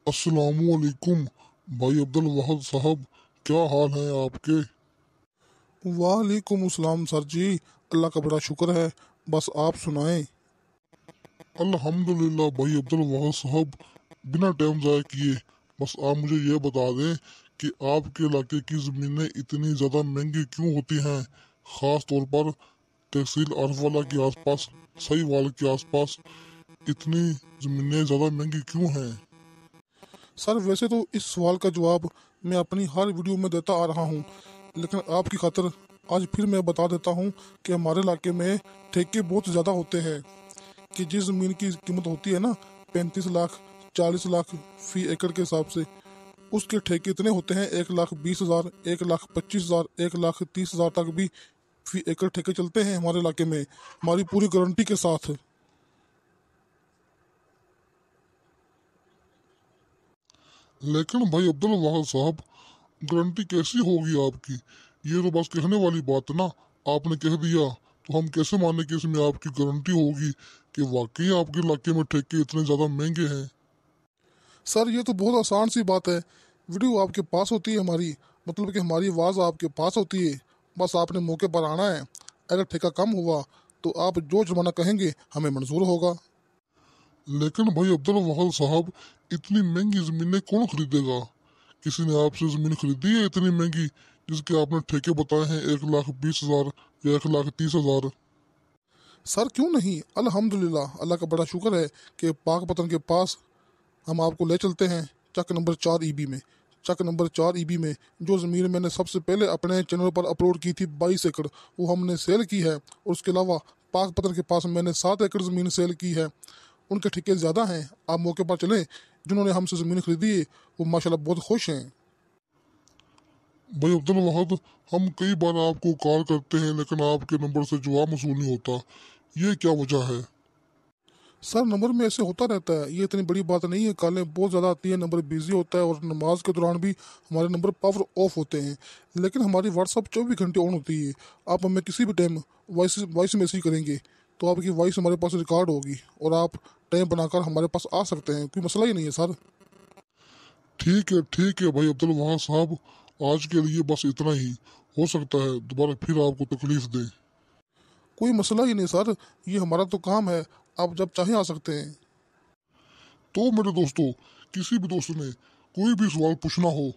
अस्सलामुअलैकुम भाई अब्दुल वहाद साहब, क्या हाल हैं आपके। वालेकुम अस्सलाम सर जी। अल्लाह का बड़ा शुक्र है, बस आप सुनाएं। अल्हम्दुलिल्लाह भाई अब्दुल वहाद साहब, बिना टाइम ज़ाया किए बस आप मुझे ये बता दें कि आपके इलाके की ज़मीनें इतनी ज़्यादा महंगी क्यों होती हैं, ख़ास तौर पर तहसील अरफवाला के आसपास, सहीवाल के आसपास इतनी ज़मीनें ज़्यादा महंगी क्यों हैं। सर वैसे तो इस सवाल का जवाब मैं अपनी हर वीडियो में देता आ रहा हूँ, लेकिन आपकी खातिर आज फिर मैं बता देता हूँ कि हमारे इलाके में ठेके बहुत ज़्यादा होते हैं। कि जिस ज़मीन की कीमत होती है ना 35 लाख 40 लाख फी एकड़ के हिसाब से, उसके ठेके इतने होते हैं 1,20,000 1,25,000 1,30,000 तक भी फी एकड़ ठेके चलते हैं हमारे इलाके में, हमारी पूरी गारंटी के साथ। लेकिन भाई अब्दुल वहाद साहब, गारंटी कैसी होगी आपकी, ये तो बस कहने वाली बात है ना। आपने कह दिया तो हम कैसे माने कि इसमें आपकी गारंटी होगी कि वाकई आपके इलाके में ठेके इतने ज़्यादा महंगे हैं। सर ये तो बहुत आसान सी बात है, वीडियो आपके पास होती है हमारी, मतलब कि हमारी आवाज़ आपके पास होती है, बस आपने मौके पर आना है। अगर ठेका कम हुआ तो आप जो जुर्माना कहेंगे हमें मंजूर होगा। लेकिन भाई अब्दुल वहाद साहब, इतनी महंगी ज़मीनें कौन खरीदेगा। किसी ने आपसे ज़मीन खरीदी है इतनी महंगी जिसके आपने ठेके बताए हैं 1,20,000 या 1,30,000। सर क्यों नहीं, अल्हम्दुलिल्लाह, अल्लाह का बड़ा शुक्र है कि पाकपतन के पास हम आपको ले चलते हैं चक नंबर 4 EB में। चक नंबर 4 EB में जो ज़मीन मैंने सबसे पहले अपने चैनल पर अपलोड की थी 22 एकड़, वो हमने सेल की है। और उसके अलावा पाकपतन के पास मैंने 7 एकड़ ज़मीन सेल की है। उनके ठेके ज़्यादा हैं, आप मौके पर चलें। जिन्होंने हमसे ज़मीन खरीदी है वो माशाल्लाह बहुत खुश हैं। भाई अब्दुल वहाद, हम कई बार आपको कॉल करते हैं लेकिन आपके नंबर से जवाब मौसूल नहीं होता, ये क्या वजह है। सर नंबर में ऐसे होता रहता है, ये इतनी बड़ी बात नहीं है। कॉलें बहुत ज़्यादा आती है, नंबर बिजी होता है, और नमाज के दौरान भी हमारे नंबर पावर ऑफ होते हैं। लेकिन हमारी व्हाट्सअप 24 घंटे ऑन होती है। आप हमें किसी भी टाइम वॉइस वॉइस मैसेज करेंगे तो आपकी वॉइस हमारे पास रिकॉर्ड होगी और आप टाइम बनाकर हमारे पास आ सकते हैं, कोई मसला ही नहीं है सर। ठीक है भाई अब्दुल वहाद साहब, आज के लिए बस इतना ही। हो सकता है दोबारा फिर आपको तकलीफ दे। कोई मसला ही नहीं सर, ये हमारा तो काम है, आप जब चाहें आ सकते हैं। तो मेरे दोस्तों, किसी भी दोस्त ने कोई भी सवाल पूछना हो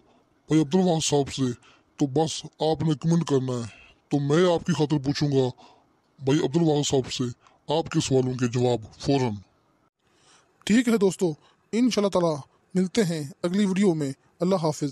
भाई अब्दुल वहाद साहब से, तो बस आपने कमेंट करना है, तो मैं आपकी खातिर पूछूंगा भाई अब्दुल वहाद साहब से आपके सवालों के जवाब फौरन। ठीक है दोस्तों, इंशाल्लाह ताला मिलते हैं अगली वीडियो में। अल्लाह हाफिज़।